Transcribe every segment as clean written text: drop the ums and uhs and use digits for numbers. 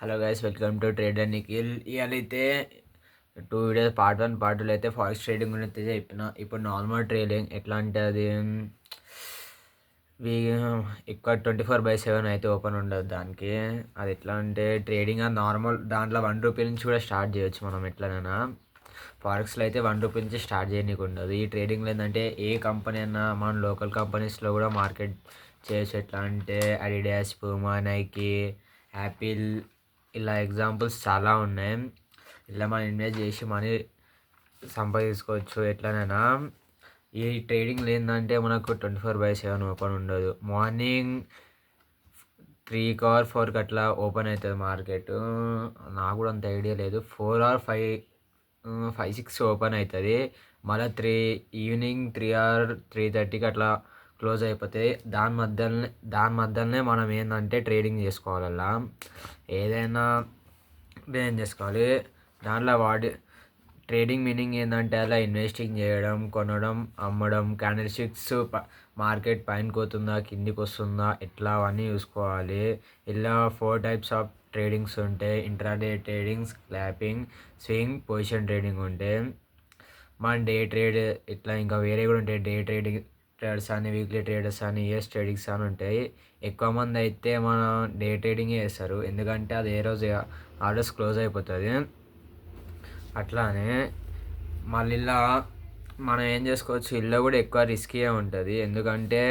Hello guys, welcome to trader Nikhil. ఇవాళ అయితే 2 videos part 1 part 2 అయితే ఫారెక్స్ ట్రేడింగ్ గురించి అయితే చెప్పిన. ఇప్పుడు నార్మల్ ట్రేడింగ్ ఎట్లా అంటే అది వీ ఎక్కువ 24/7 అయితే ఓపెన్ ఉండదు దానికి. అది ఎట్లా అంటే ట్రేడింగ్ అది నార్మల్ దాంట్లో ₹1 నుంచి కూడా స్టార్ట్ చేయొచ్చు మనం ఎట్లనైనా. ఫారెక్స్లో అయితే ₹1 నుంచి స్టార్ట్ చేయనీకి ఉండదు. ఈ ట్రేడింగ్లో ఏంటంటే ఏ కంపెనీ అయినా మన లోకల్ కంపెనీస్లో కూడా మార్కెట్ చేయొచ్చు. ఎట్లా అంటే అడిడాస్, పూమా, నైకీ, యాపిల్, ఇలా ఎగ్జాంపుల్స్ చాలా ఉన్నాయి. ఇలా మనం ఇన్వెస్ట్ చేసి మనీ సంపాదించుకోవచ్చు ఎట్లనైనా. ఈ ట్రేడింగ్లో ఏంటంటే మనకు 24/7 ఓపెన్ ఉండదు. మార్నింగ్ 3 or 4 అట్లా ఓపెన్ అవుతుంది మార్కెట్. నాకు కూడా అంత ఐడియా లేదు. 4 or 5, 5-6 ఓపెన్ అవుతుంది. మళ్ళీ ఈవినింగ్ 3 or 3:30కి అట్లా క్లోజ్ అయిపోతాయి. దాని మధ్యలోనే మనం ఏంటంటే ట్రేడింగ్ చేసుకోవాలి. అలా ఏదైనా ట్రేడింగ్ చేసుకోవాలి. దాంట్లో ట్రేడింగ్ మీనింగ్ ఏంటంటే అలా ఇన్వెస్టింగ్ చేయడం, కొనడం, అమ్మడం, క్యాండిల్ స్టిక్స్ మార్కెట్ పైనకి పోతుందా కిందికి వస్తుందా ఎట్లా అవన్నీ చూసుకోవాలి. ఇలా 4 types ఆఫ్ ట్రేడింగ్స్ ఉంటాయి. Intraday trading, scalping, swing, position trading ఉంటాయి. మన డే ట్రేడ్ ఇట్లా ఇంకా వేరే కూడా ఉంటాయి. డే ట్రేడింగ్ ట్రేడర్స్ అని, వీక్లీ ట్రేడర్స్ అని, ఇయర్స్ ట్రేడింగ్స్ అని ఉంటాయి. ఎక్కువ మంది అయితే మన డే ట్రేడింగే చేస్తారు, ఎందుకంటే అది ఏ రోజు ఆర్డర్స్ క్లోజ్ అయిపోతుంది. అట్లానే మళ్ళీ ఇలా మనం ఏం చేసుకోవచ్చు, ఇల్లు కూడా ఎక్కువ రిస్కీగా ఉంటుంది. ఎందుకంటే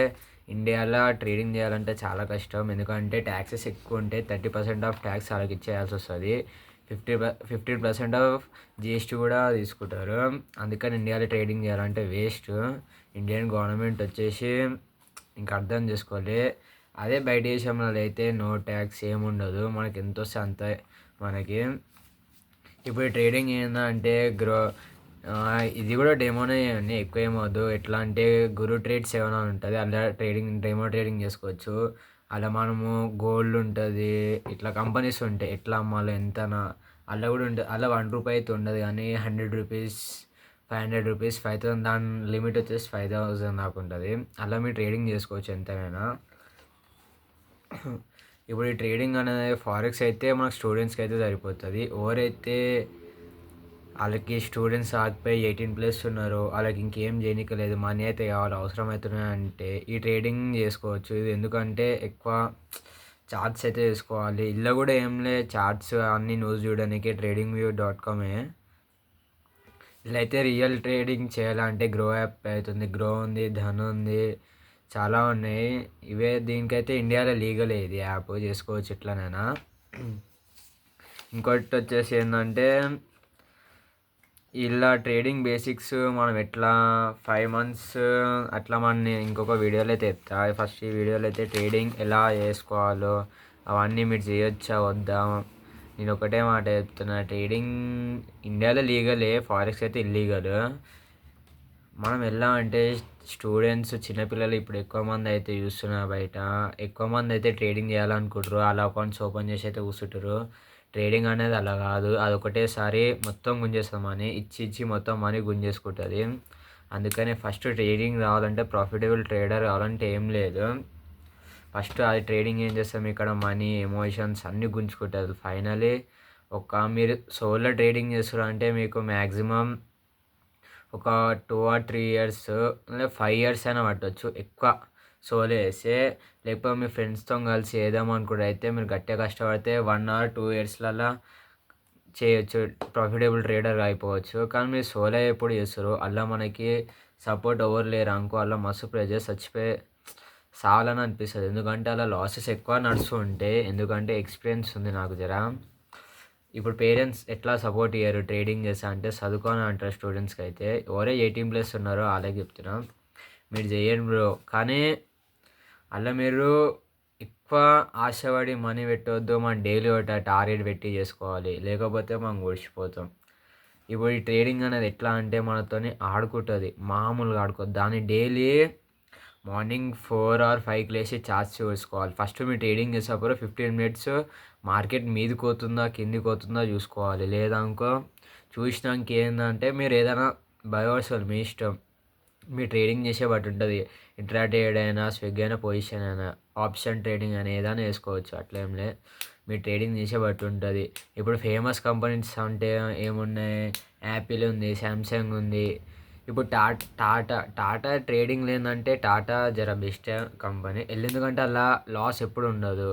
ఇండియాలో ట్రేడింగ్ చేయాలంటే చాలా కష్టం. ఎందుకంటే ట్యాక్సెస్ ఎక్కువ ఉంటాయి. 30% ఆఫ్ ట్యాక్స్ వాళ్ళకి ఇచ్చేయాల్సి వస్తుంది. 15% ఆఫ్ జిఎస్టీ కూడా తీసుకుంటారు. అందుకని ఇండియాలో ట్రేడింగ్ చేయాలంటే వేస్ట్. ఇండియన్ గవర్నమెంట్ వచ్చేసి ఇంకా అర్థం చేసుకోవాలి. అదే బయట దేశంలో అయితే నో ట్యాక్స్ ఏముండదు, మనకి ఎంత వస్తే అంత మనకి. ఇప్పుడు ట్రేడింగ్ ఏంటంటే ఇది కూడా డెమోనే అండి, ఎక్కువ ఏమవుద్దు. ఎట్లా అంటే గురు ట్రేడ్ 7 అని ఉంటుంది, అలా డెమో ట్రేడింగ్ చేసుకోవచ్చు. అలా మనము గోల్డ్ ఉంటుంది, ఇట్లా కంపెనీస్ ఉంటాయి ఎట్లా అమ్మాలో ఎంతనా అలా కూడా ఉంటుంది. అలా ₹1 అయితే ఉండదు, కానీ ₹100, ₹500, 5,000, దాని లిమిట్ వచ్చేసి 5,000 దాకా ఉంటుంది. అలా మీరు ట్రేడింగ్ చేసుకోవచ్చు ఎంతైనా. ఇప్పుడు ఈ ట్రేడింగ్ అనేది ఫారెక్స్ అయితే మనకు స్టూడెంట్స్కి అయితే సరిపోతుంది. ఎవరైతే వాళ్ళకి స్టూడెంట్స్ ఆగిపోయి 18+ ఉన్నారు, వాళ్ళకి ఇంకేం చేయనీకలేదు, మనీ అయితే కావాలి, అవసరం అవుతున్నాయి అంటే ఈ ట్రేడింగ్ చేసుకోవచ్చు. ఇది ఎందుకంటే ఎక్కువ చార్ట్స్ అయితే చేసుకోవాలి. ఇలా కూడా ఏం లేదు, చార్ట్స్ అన్ని న్యూస్ చూడడానికి tradingview.com. ఇలా అయితే రియల్ ట్రేడింగ్ చేయాలంటే గ్రో యాప్ అవుతుంది, గ్రో ఉంది, ధన్ ఉంది, చాలా ఉన్నాయి. దీనికైతే ఇండియాలో లీగల్ ఇది యాప్, చేసుకోవచ్చు ఇట్లానైనా. ఇంకోటి వచ్చేసి ఏంటంటే ఇలా ట్రేడింగ్ బేసిక్స్ మనం ఎట్లా 5 months అట్లా మన ఇంకొక వీడియోలో అయితే చెప్తా. ఫస్ట్ ఈ వీడియోలో అయితే ట్రేడింగ్ ఎలా చేసుకోవాలో అవన్నీ మీరు చేయొచ్చా వద్దా. నేను ఒకటే మాట చెప్తున్నా, ట్రేడింగ్ ఇండియాలో లీగలే, ఫారెక్స్ అయితే ఇల్లీగల్. మనం ఎలా అంటే స్టూడెంట్స్, చిన్నపిల్లలు ఇప్పుడు ఎక్కువ మంది అయితే చూస్తున్నారు బయట. ఎక్కువ మంది అయితే ట్రేడింగ్ చేయాలనుకుంటారు, అలా అకౌంట్స్ ఓపెన్ చేసి అయితే కూర్చుంటారు. ట్రేడింగ్ అనేది అలా కాదు, అది ఒకటేసారి మొత్తం గుంజేస్తుంది, మనీ ఇచ్చి మొత్తం మనీ గుంజేసుకుంటుంది. అందుకని ఫస్ట్ ట్రేడింగ్ రావాలంటే, ప్రాఫిటబుల్ ట్రేడర్ కావాలంటే ఏం లేదు, ఫస్ట్ అది ట్రేడింగ్ ఏం చేస్తాం, ఇక్కడ మనీ, ఎమోషన్స్ అన్నీ గుంజుకుంటుంది. ఫైనలీ మీరు సోలో ట్రేడింగ్ చేస్తారు అంటే మీకు మ్యాక్సిమం ఒక 2 or 3 years లేదా 5 years అయినా పట్టవచ్చు ఎక్కువ సోలో వేస్తే. లేకపోతే మీ ఫ్రెండ్స్తో కలిసి వేద్దాం అనుకుంటే అయితే మీరు గట్టిగా కష్టపడితే 1 or 2 yearsలలో చేయొచ్చు, ప్రాఫిటబుల్ ట్రేడర్ అయిపోవచ్చు. కానీ మీరు సోలో ఎప్పుడు చేస్తారు, అలా మనకి సపోర్ట్ ఎవరు లేరు అనుకో, అలా మస్తు ప్రెజర్ చచ్చిపోయి సాలని అనిపిస్తుంది. ఎందుకంటే అలా లాసెస్ ఎక్కువ నడుస్తూ ఉంటాయి. ఎందుకంటే ఎక్స్పీరియన్స్ ఉంది నాకు జరా. ఇప్పుడు పేరెంట్స్ ఎట్లా సపోర్ట్ ఇయ్యరు ట్రేడింగ్ చేస్తా అంటే, చదువుకొని అంటారు స్టూడెంట్స్కి అయితే. ఎవరే 18+ ఉన్నారో అలాగే చెప్తున్నాం, మీరు చేయండి బ్రో. కానీ అలా మీరు ఎక్కువ ఆశపడి మనీ పెట్టవద్దు. మనం డైలీ ఒకటి టార్గెట్ పెట్టి చేసుకోవాలి, లేకపోతే మనం ఓడిచిపోతాం. ఇప్పుడు ఈ ట్రేడింగ్ అనేది ఎట్లా అంటే మనతోని ఆడుకుంటుంది, మామూలుగా ఆడుకోవద్దు. దాన్ని డైలీ మార్నింగ్ 4 or 5కి లేచి చార్ట్స్ చూసుకోవాలి. ఫస్ట్ మీరు ట్రేడింగ్ చేసేటప్పుడు 15 minutes మార్కెట్ మీదికి పోతుందా కిందికి పోతుందా చూసుకోవాలి. లేదనుకో చూసినాక ఏంటంటే మీరు ఏదైనా బయోవర్సల్ మీ ఇష్టం, మీ ట్రేడింగ్ చేసే బట్టి ఉంటుంది. ఇంట్రా ట్రేడ్ అయినా, స్విగ్ అయినా, పొజిషన్ అయినా, ఆప్షన్ ట్రేడింగ్ అయినా ఏదైనా వేసుకోవచ్చు, అట్లేం లేదు. మీరు ట్రేడింగ్ చేసే బట్టి ఉంటుంది. ఇప్పుడు ఫేమస్ కంపెనీస్ అంటే ఏమున్నాయి, యాపిల్ ఉంది, శాంసంగ్ ఉంది. ఇప్పుడు టాటా ట్రేడింగ్ లేదంటే టాటా జర బెస్ట్ కంపెనీ. ఎందుకంటే అలా లాస్ ఎప్పుడు ఉండదు.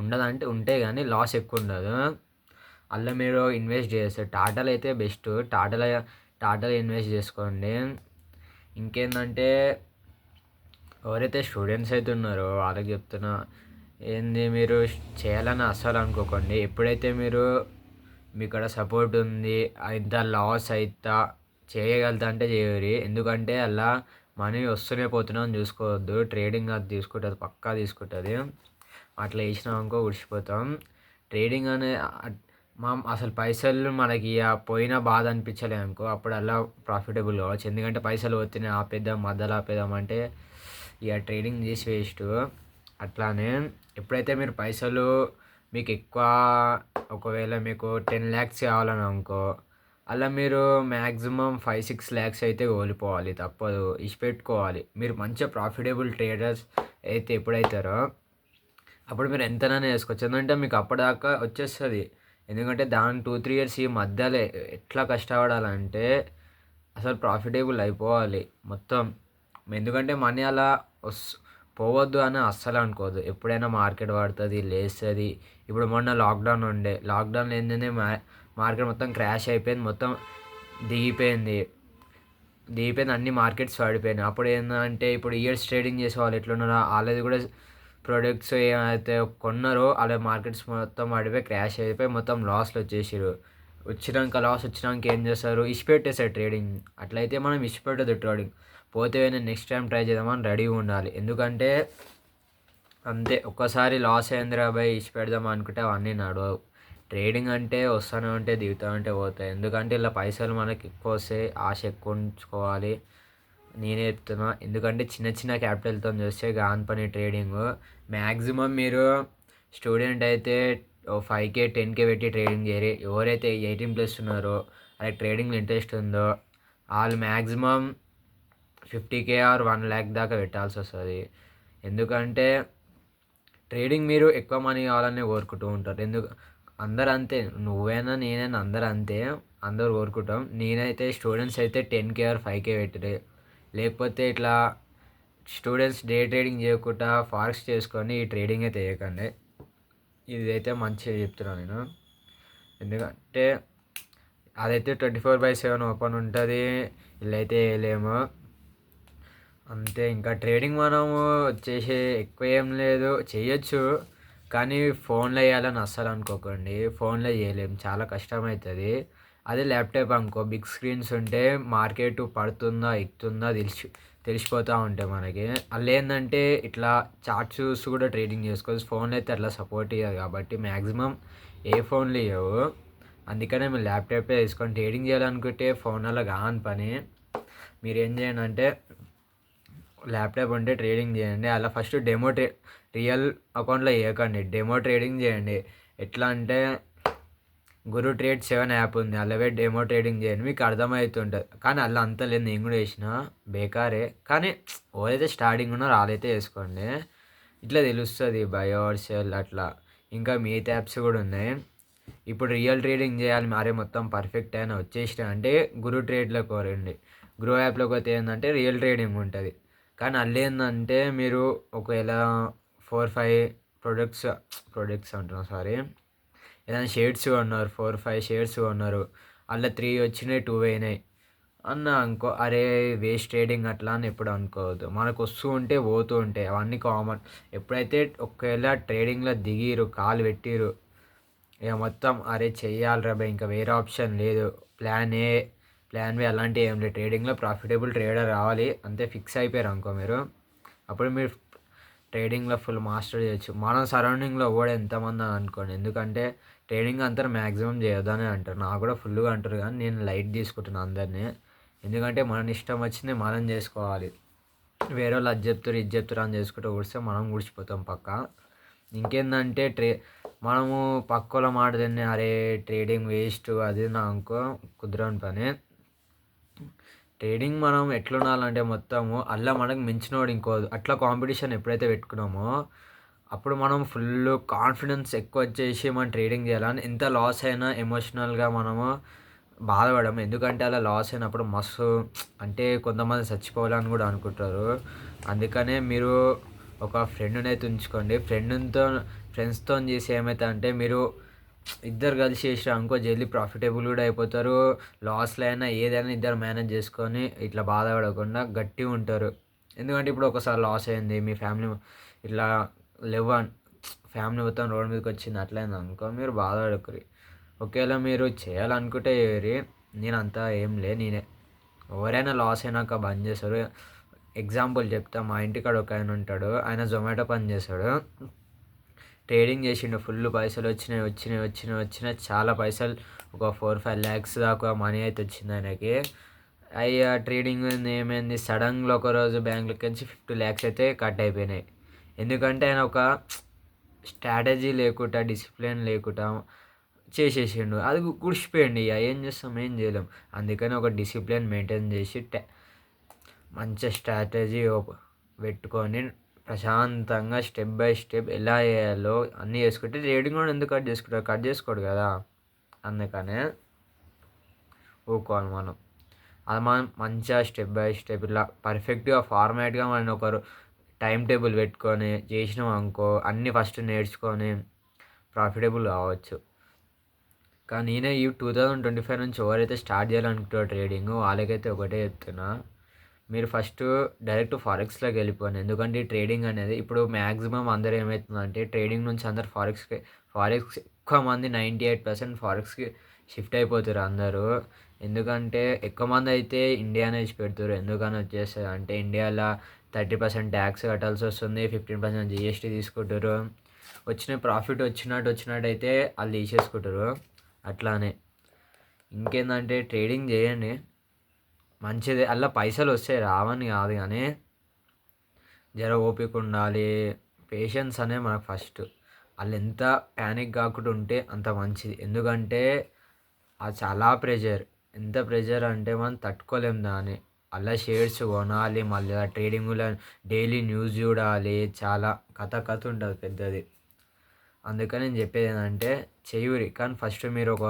ఉండదంటే ఉంటాయి కానీ లాస్ ఎక్కువ ఉండదు. అందులో మీరు ఇన్వెస్ట్ చేస్తారు. టాటాలో అయితే బెస్ట్. టాటాలో ఇన్వెస్ట్ చేసుకోండి. ఇంకేందంటే ఎవరైతే స్టూడెంట్స్ అయితే ఉన్నారో వాళ్ళకి చెప్తున్నా, ఏంది మీరు చేయాలని అస్సలు అనుకోకండి. ఎప్పుడైతే మీకు అక్కడ సపోర్ట్ ఉంది, ఇంత లాస్ అవుతా చేయగలుగుతా అంటే చేయరు. ఎందుకంటే అలా మనీ వస్తూనే పోతున్నామని చూసుకోవద్దు. ట్రేడింగ్ అది తీసుకుంటుంది, పక్కా తీసుకుంటుంది. అట్లా వేసినామనుకో ఉడిచిపోతాం. ట్రేడింగ్ అనే అసలు పైసలు మనకి పోయినా బాధ అనిపించలే అనుకో, అప్పుడు అలా ప్రాఫిటబుల్ కావచ్చు. ఎందుకంటే పైసలు పోతున్నాయి ఆపేద్దాం, మధ్యలో ఆపేద్దాం అంటే ఇక ట్రేడింగ్ చేసి వేస్ట్. అట్లానే ఎప్పుడైతే మీరు పైసలు మీకు ఎక్కువ, ఒకవేళ మీకు 10 lakhs కావాలని అనుకో, అలా మీరు మ్యాక్సిమం 5-6 lakhs అయితే కోల్పోవాలి, తప్పదు, ఇచ్చిపెట్టుకోవాలి. మీరు మంచిగా ప్రాఫిటబుల్ ట్రేడర్స్ అయితే ఎప్పుడైతారో అప్పుడు మీరు ఎంతనైనా వేసుకోవచ్చు. ఎందుకంటే మీకు అప్పటిదాకా వచ్చేస్తుంది. ఎందుకంటే దాని 2-3 years ఈ మధ్యలో ఎట్లా కష్టపడాలంటే అసలు ప్రాఫిటబుల్ అయిపోవాలి మొత్తం. ఎందుకంటే మనీ అలా పోవద్దు అని అస్సలు అనుకోవద్దు. ఎప్పుడైనా మార్కెట్ పడుతుంది, లేస్తుంది. ఇప్పుడు మొన్న లాక్డౌన్ ఏంటంటే మార్కెట్ మొత్తం క్రాష్ అయిపోయింది, మొత్తం దిగిపోయింది. అన్ని మార్కెట్స్ పడిపోయినాయి. అప్పుడు ఏంటంటే ఇప్పుడు ఇయర్స్ ట్రేడింగ్ చేసే వాళ్ళు ఎట్లున్నారో వాళ్ళది కూడా ప్రొడక్ట్స్ ఏమైతే కొన్నారో అలా మార్కెట్స్ మొత్తం పడిపోయి క్రాష్ అయిపోయి మొత్తం లాస్లో వచ్చేసారు. లాస్ వచ్చినాక ఏం చేస్తారు, ఇచ్చిపెట్టేసారు ట్రేడింగ్. అట్లయితే మనం ఇచ్చిపెట్టదు ట్రేడింగ్. పోతే నెక్స్ట్ టైం ట్రై చేద్దామని రెడీగా ఉండాలి. ఎందుకంటే అంతే, ఒక్కసారి లాస్ అయిందిరా బాయ్ ఇచ్చిపెడదాం అనుకుంటే అవన్నీ నడవవు. ట్రేడింగ్ అంటే వస్తూనే ఉంటే దిగుతూ ఉంటే పోతాయి. ఎందుకంటే ఇలా పైసలు మనకి ఎక్కువ వస్తాయి, ఆశ ఎక్కువ ఉంచుకోవాలి. నేనే చెప్తున్నా. ఎందుకంటే చిన్న క్యాపిటల్తో చేస్తే గాన్ పని ట్రేడింగ్. మ్యాక్సిమం మీరు స్టూడెంట్ అయితే 5K 10K పెట్టి ట్రేడింగ్ చేయరు. ఎవరైతే 18+ ఉన్నారో అలా ట్రేడింగ్లో ఇంట్రెస్ట్ ఉందో వాళ్ళు మ్యాక్సిమం 50K ఆర్ 1 lakh దాకా పెట్టాల్సి వస్తుంది. ఎందుకంటే ట్రేడింగ్ మీరు ఎక్కువ మనీ కావాలని కోరుకుంటూ ఉంటారు. అందరు అంతే, నువ్వైనా నేనైనా అందరు అంతే, అందరు కోరుకుంటాం. నేనైతే స్టూడెంట్స్ అయితే 10K ఆర్ 5K పెట్టిరే. లేకపోతే ఇట్లా స్టూడెంట్స్ డే ట్రేడింగ్ చేయకుండా ఫారెక్స్ చేసుకొని ఈ ట్రేడింగ్ అయితే చేయకండి. ఇదైతే మంచిగా చెప్తున్నాను నేను. ఎందుకంటే అదైతే 24/7 ఓపెన్ ఉంటుంది, ఇలా అయితే వేయలేము అంతే. ఇంకా ట్రేడింగ్ మనము చేసే ఎక్కువ ఏం లేదు, చేయొచ్చు కానీ ఫోన్లో వేయాలని అస్సలు అనుకోకండి. ఫోన్లో చేయలేము, చాలా కష్టమవుతుంది. అదే ల్యాప్టాప్ అనుకో, బిగ్ స్క్రీన్స్ ఉంటే మార్కెట్ పడుతుందా ఎక్కుతుందా తెలిసిపోతూ ఉంటాయి మనకి. అలా ఏంటంటే ఇట్లా చార్ట్స్ చూసి కూడా ట్రేడింగ్ చేసుకోవచ్చు. ఫోన్లో అయితే అట్లా సపోర్ట్ ఇవ్వదు కాబట్టి మ్యాక్సిమం ఏ ఫోన్లు ఇవ్వవు. అందుకనే మీరు ల్యాప్టాపే తీసుకొని ట్రేడింగ్ చేయాలనుకుంటే ఫోన్లలో కాని పని. మీరు ఏం చేయండి అంటే ల్యాప్టాప్ ఉంటే ట్రేడింగ్ చేయండి. అలా ఫస్ట్ రియల్ అకౌంట్లో వేయకండి, డెమో ట్రేడింగ్ చేయండి. ఎట్లా అంటే గురు ట్రేడ్ 7 యాప్ ఉంది, అలాగే డెమో ట్రేడింగ్ చేయండి, మీకు అర్థమవుతుంటుంది. కానీ అలా అంత లేదు, నేను కూడా వేసిన బేకారే. కానీ ఎవరైతే స్టార్టింగ్ ఉన్నారో వాళ్ళైతే వేసుకోండి, ఇట్లా తెలుస్తుంది బై ఆర్ సెల్ అట్లా. ఇంకా మిగతా యాప్స్ కూడా ఉన్నాయి. ఇప్పుడు రియల్ ట్రేడింగ్ చేయాలి మరే మొత్తం పర్ఫెక్ట్ అయినా వచ్చేసిన అంటే గురు ట్రేడ్లోకి కోరండి. గ్రో యాప్లోకి పోతే ఏంటంటే రియల్ ట్రేడింగ్ ఉంటుంది. కానీ అల్లు ఏంటంటే మీరు ఒకవేళ 4-5 ప్రొడక్ట్స్ అంటున్నా సారీ, ఏదైనా షేడ్స్ కొన్నారు, 4-5 షేడ్స్ కొన్నారు, అలా 3 వచ్చినాయి 2 పోయినాయి అన్న అనుకో, అరే వేస్ట్ ట్రేడింగ్ అట్లా అని ఎప్పుడు అనుకోవద్దు. మనకు వస్తూ ఉంటే పోతూ ఉంటాయి, అవన్నీ కామన్. ఎప్పుడైతే ఒకవేళ ట్రేడింగ్లో దిగిరు, కాలు పెట్టిరు, ఇక మొత్తం అరే చెయ్యాలిరా బాయ్, ఇంకా వేరే ఆప్షన్ లేదు, ప్లాన్ ఏ ప్లాన్ బి అలాంటివి ఏం లేదు. ట్రేడింగ్లో ప్రాఫిటబుల్ ట్రేడర్ రావాలి అంతే, ఫిక్స్ అయిపోయారు అనుకో మీరు, అప్పుడు మీరు ట్రేడింగ్లో ఫుల్ మాస్టర్ చేయొచ్చు. మన సరౌండింగ్లో కూడా ఎంతమంది అని అనుకోండి. ఎందుకంటే ట్రేడింగ్ అందరూ మ్యాక్సిమం చేయొద్దని అంటారు, నాకు కూడా ఫుల్గా అంటారు కానీ నేను లైట్ తీసుకుంటున్నాను అందరినీ. ఎందుకంటే మన ఇష్టం వచ్చింది మనం చేసుకోవాలి. వేరే వాళ్ళు అది చెప్తారు ఇది చెప్తారు అని చేసుకుంటూ కూర్చొస్తే మనం కూర్చిపోతాం పక్కా. ఇంకేందంటే మనము పక్కల మాట తిని అరే ట్రేడింగ్ వేస్ట్ అది నా అనుకో, కుదరని పని. ట్రేడింగ్ మనం ఎట్లుండాలంటే మొత్తము అలా మనకు మించినోడు ఇంకో అట్లా కాంపిటీషన్ ఎప్పుడైతే పెట్టుకున్నామో అప్పుడు మనం ఫుల్ కాన్ఫిడెన్స్ ఎక్కువ వచ్చేసి మనం ట్రేడింగ్ చేయాలని ఎంత లాస్ అయినా ఎమోషనల్గా మనము బాధపడము. ఎందుకంటే అలా లాస్ అయినప్పుడు మస్తు అంటే కొంతమంది చచ్చిపోవాలని కూడా అనుకుంటారు. అందుకనే మీరు ఒక ఫ్రెండ్‌నైతే ఉంచుకోండి. ఫ్రెండ్స్‌తోని చేసి ఏమైతదంటే మీరు ఇద్దరు కలిసి చేసిర్రనుకో జల్దీ ప్రాఫిటబుల్ కూడా అయిపోతారు. లాస్‌లో అయినా ఏదైనా ఇద్దరు మేనేజ్ చేసుకొని ఇట్లా బాధపడకుండా గట్టిగుంటారు. ఎందుకంటే ఇప్పుడు ఒకసారి లాస్ అయింది మీ ఫ్యామిలీ ఇట్లా లెవన్ ఫ్యామిలీ మొత్తం రోడ్ మీదకొచ్చింది అట్లయిందనుకో మీరు బాధపడకుర్రి. ఒకవేళ మీరు చేయాలనుకుంటే చేయుర్రి. నేనంతా ఏం లే ఎవరైనా లాస్ అయినాక బంద్ చేస్తారు. ఎగ్జాంపుల్ చెప్తా. మా ఇంటికాడ ఒకాయనుంటాడు. ఆయన జొమాటో పని చేస్తాడు. ట్రేడింగ్ చేసిండు. ఫుల్ పైసలొచ్చినాయి. చాలా పైసలు ఒక 4, 5 లాక్స్ దాకా మనీ అయితే వచ్చింది ఆయనకి. ట్రేడింగ్ ఏమైంది సడన్‌గా ఒకరోజు బ్యాంక్‌లోకెంచి 50 లాక్స్ అయితే కట్ అయిపోయినాయి. ఎందుకంటే ఆయన ఒక స్ట్రాటజీ లేకుండా, డిసిప్లిన్ లేకుండా చేసేసిండు. అది గుడిసిపోయిండు ఇగ. ఏం చేస్తాం? ఏం చేయలేం. అందుకని ఒక డిసిప్లిన్ మెయింటైన్ చేసి మంచి స్ట్రాటజీ పెట్టుకొని ప్రశాంతంగా స్టెప్ బై స్టెప్ ఎలా చేయాలో అన్నీ చేసుకుంటే ట్రేడింగ్ కూడా ఎందుకు కట్ చేసుకుంటాడు? కట్ చేసుకోడు కదా! అందుకనే ఊకోవాలి మనం. అది మనం మంచిగా స్టెప్ బై స్టెప్ ఇలా పర్ఫెక్ట్‌గా ఫార్మాట్‌గా మనం ఒకరు టైమ్ టేబుల్ పెట్టుకొని చేసినామనుకో అన్నీ ఫస్ట్ నేర్చుకొని ప్రాఫిటబుల్ కావచ్చు. కానీ నేనే ఈ 2025 నుంచి ఎవరైతే స్టార్ట్ చేయాలనుకుంటారో ట్రేడింగ్ వాళ్ళకైతే ఒకటే చెప్తున్నా. మీరు ఫస్ట్ డైరెక్ట్ ఫారెక్స్‌లోకి వెళ్ళిపోండి. ఎందుకంటే ఈ ట్రేడింగ్ అనేది ఇప్పుడు మ్యాక్సిమం అందరూ ఏమైతుందంటే ట్రేడింగ్ నుంచి అందరూ ఫారెక్స్ ఎక్కువ మంది 98% ఫారెక్స్‌కి షిఫ్ట్ అయిపోతుర్రు అందరూ. ఎందుకంటే ఎక్కువ మంది అయితే ఇండియానే ఇడిచిపెడుతుర్రు. ఎందుకని వచ్చేస్తదంటే ఇండియాలో 30% ట్యాక్స్ కట్టాల్సి వస్తుంది. 15% జీఎస్టీ తీసుకుంటుర్రు. వచ్చిన ప్రాఫిట్ వచ్చినట్టయితే ఆళ్ళు తీసేసుకుంటుర్రు. అట్లానే ఇంకేందంటే ట్రేడింగ్ చేయండి. మంచిదే. అందులో పైసలొస్తాయి రావని కాదు కానీ జర ఓపిక ఉండాలి. పేషెన్స్ అనేది మనకు ఫస్ట్. ఆళ్ళెంత ప్యానిక్ కాకుండా ఉంటే అంత మంచిది. ఎందుకంటే అది చాలా ప్రెషర్. ఎంత ప్రెషర్ అంటే మనం తట్టుకోలేం దాన్ని. అలా షేర్స్ కొనాలి. మళ్ళీ ఆ ట్రేడింగ్‌లో డైలీ న్యూస్ చూడాలి. చాలా కథ ఉంటది పెద్దది. అందుకని నేను చెప్పేదేందంటే చేయుర్రి. కానీ ఫస్ట్ మీరు ఒక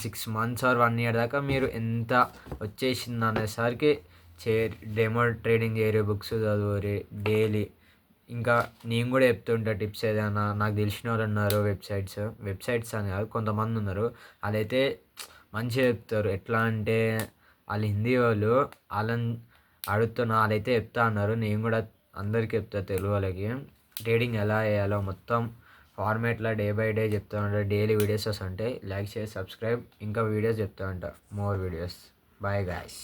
6 మంత్స్ ఆర్ 1 ఇయర్ దాకా మీరు ఎంత వచ్చేసిందనేసరికి డెమో ట్రేడింగ్ చేయరి, బుక్స్ చదువురి డైలీ. ఇంకా నేను కూడా చెప్తుంటా టిప్స్ ఏదైనా నాకు తెలిసిన వాళ్ళు ఉన్నారు వెబ్సైట్స్ అని కాదు కొంతమంది ఉన్నారు. వాళ్ళైతే మంచిగా చెప్తారు. ఎట్లా అంటే వాళ్ళు హిందీ వాళ్ళు. వాళ్ళని అడుగుతున్నా వాళ్ళైతే చెప్తా అన్నారు. నేను కూడా అందరికీ చెప్తా తెలుగు వాళ్ళకి ట్రేడింగ్ ఎలా చేయాలో మొత్తం ఫార్మేట్లో డే బై డే చెప్తా ఉంటా. డైలీ వీడియోస్ వస్తుంటాయి. లైక్ చేసి సబ్స్క్రైబ్ ఇంకా వీడియోస్ చెప్తా ఉంటా. More videos. Bye guys.